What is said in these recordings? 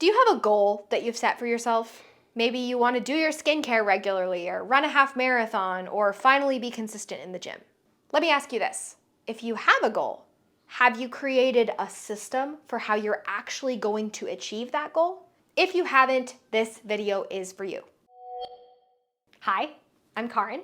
Do you have a goal that you've set for yourself? Maybe you want to do your skincare regularly or run a half marathon or finally be consistent in the gym. Let me ask you this. If you have a goal, have you created a system for how you're actually going to achieve that goal? If you haven't, this video is for you. Hi, I'm Karin.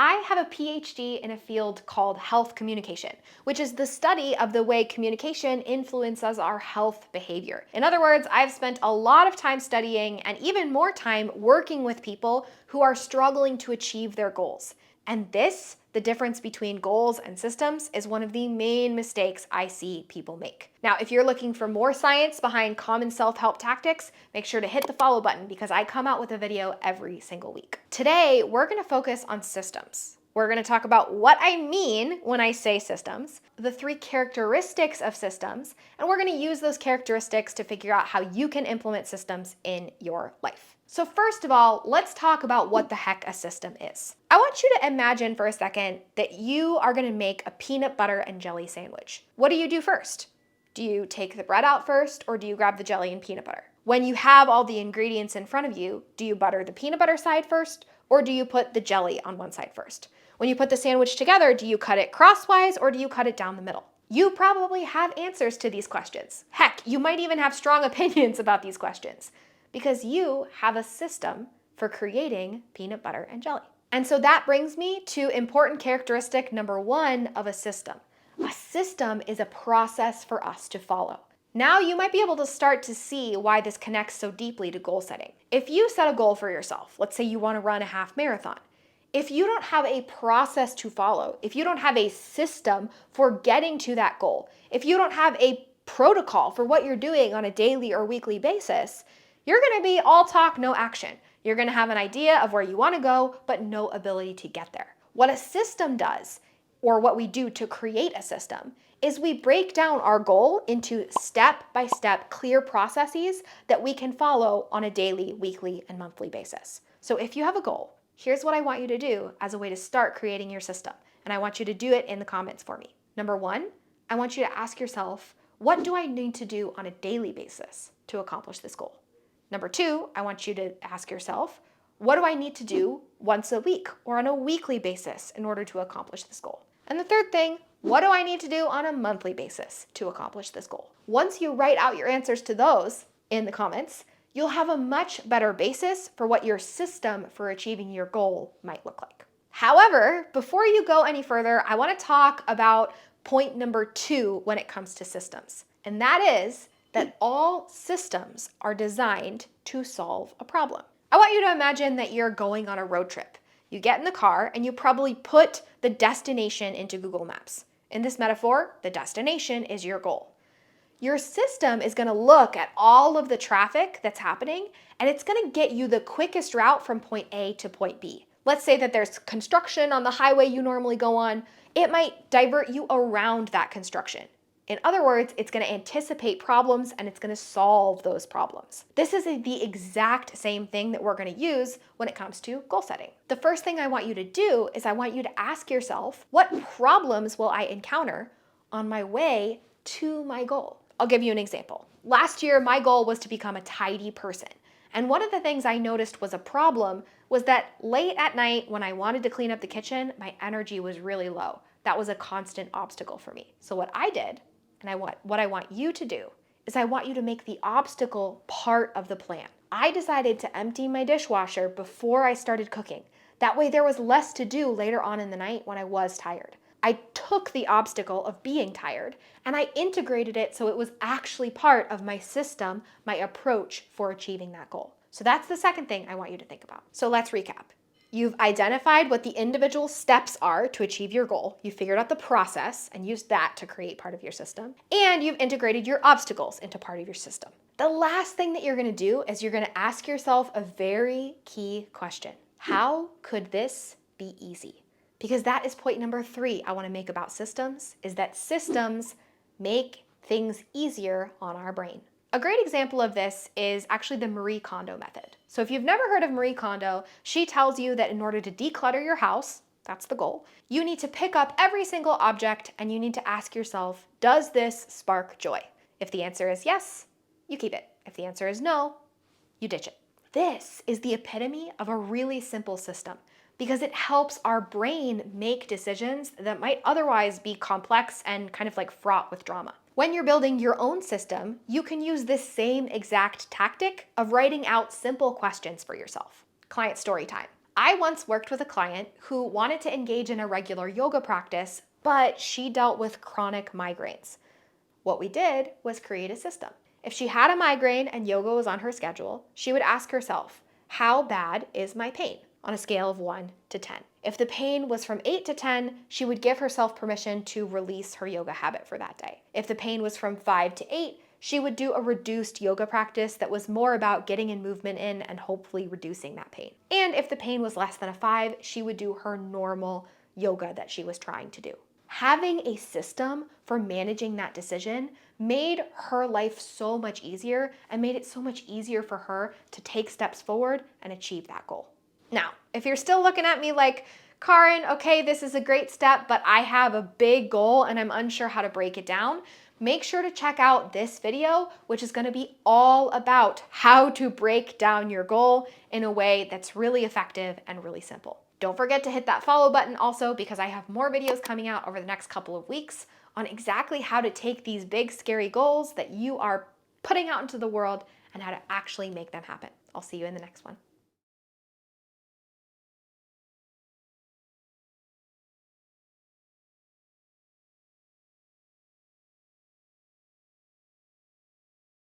I have a PhD in a field called health communication, which is the study of the way communication influences our health behavior. In other words, I've spent a lot of time studying and even more time working with people who are struggling to achieve their goals. And this, the difference between goals and systems, is one of the main mistakes I see people make. Now, if you're looking for more science behind common self-help tactics, make sure to hit the follow button because I come out with a video every single week. Today, we're gonna focus on systems. We're gonna talk about what I mean when I say systems, the 3 characteristics of systems, and we're gonna use those characteristics to figure out how you can implement systems in your life. So first of all, let's talk about what the heck a system is. I want you to imagine for a second that you are gonna make a peanut butter and jelly sandwich. What do you do first? Do you take the bread out first or do you grab the jelly and peanut butter? When you have all the ingredients in front of you, do you butter the peanut butter side first or do you put the jelly on one side first? When you put the sandwich together, do you cut it crosswise or do you cut it down the middle? You probably have answers to these questions. Heck, you might even have strong opinions about these questions because you have a system for creating peanut butter and jelly. And so that brings me to important characteristic number 1 of a system. A system is a process for us to follow. Now you might be able to start to see why this connects so deeply to goal setting. If you set a goal for yourself, let's say you want to run a half marathon, if you don't have a process to follow, if you don't have a system for getting to that goal, if you don't have a protocol for what you're doing on a daily or weekly basis, you're going to be all talk, no action. You're going to have an idea of where you want to go, but no ability to get there. What a system does, or what we do to create a system, is we break down our goal into step-by-step clear processes that we can follow on a daily, weekly, and monthly basis. So if you have a goal, here's what I want you to do as a way to start creating your system. And I want you to do it in the comments for me. Number 1, I want you to ask yourself, what do I need to do on a daily basis to accomplish this goal? Number 2, I want you to ask yourself, what do I need to do once a week or on a weekly basis in order to accomplish this goal? And the third thing, what do I need to do on a monthly basis to accomplish this goal? Once you write out your answers to those in the comments, you'll have a much better basis for what your system for achieving your goal might look like. However, before you go any further, I want to talk about point number 2 when it comes to systems. And that is that all systems are designed to solve a problem. I want you to imagine that you're going on a road trip. You get in the car and you probably put the destination into Google Maps. In this metaphor, the destination is your goal. Your system is going to look at all of the traffic that's happening and it's going to get you the quickest route from point A to point B. Let's say that there's construction on the highway you normally go on. It might divert you around that construction. In other words, it's going to anticipate problems and it's going to solve those problems. This is the exact same thing that we're going to use when it comes to goal setting. The first thing I want you to do is I want you to ask yourself, what problems will I encounter on my way to my goal? I'll give you an example. Last year, my goal was to become a tidy person. And one of the things I noticed was a problem was that late at night when I wanted to clean up the kitchen, my energy was really low. That was a constant obstacle for me. So what I did, and what I want you to do, is I want you to make the obstacle part of the plan. I decided to empty my dishwasher before I started cooking. That way there was less to do later on in the night when I was tired. I took the obstacle of being tired and I integrated it so it was actually part of my system, my approach for achieving that goal. So that's the second thing I want you to think about. So let's recap. You've identified what the individual steps are to achieve your goal. You figured out the process and used that to create part of your system. And you've integrated your obstacles into part of your system. The last thing that you're going to do is you're going to ask yourself a very key question. How could this be easy? Because that is point number 3 I want to make about systems, is that systems make things easier on our brain. A great example of this is actually the Marie Kondo method. So if you've never heard of Marie Kondo, she tells you that in order to declutter your house, that's the goal, you need to pick up every single object and you need to ask yourself, does this spark joy? If the answer is yes, you keep it. If the answer is no, you ditch it. This is the epitome of a really simple system because it helps our brain make decisions that might otherwise be complex and kind of like fraught with drama. When you're building your own system, you can use this same exact tactic of writing out simple questions for yourself. Client story time. I once worked with a client who wanted to engage in a regular yoga practice, but she dealt with chronic migraines. What we did was create a system. If she had a migraine and yoga was on her schedule, she would ask herself, how bad is my pain on a scale of 1 to 10? If the pain was from 8 to 10, she would give herself permission to release her yoga habit for that day. If the pain was from 5 to 8, she would do a reduced yoga practice that was more about getting in movement in and hopefully reducing that pain. And if the pain was less than a 5, she would do her normal yoga that she was trying to do. Having a system for managing that decision made her life so much easier and made it so much easier for her to take steps forward and achieve that goal. Now, if you're still looking at me like, Karin, okay, this is a great step, but I have a big goal and I'm unsure how to break it down, make sure to check out this video, which is going to be all about how to break down your goal in a way that's really effective and really simple. Don't forget to hit that follow button also because I have more videos coming out over the next couple of weeks on exactly how to take these big, scary goals that you are putting out into the world and how to actually make them happen. I'll see you in the next one.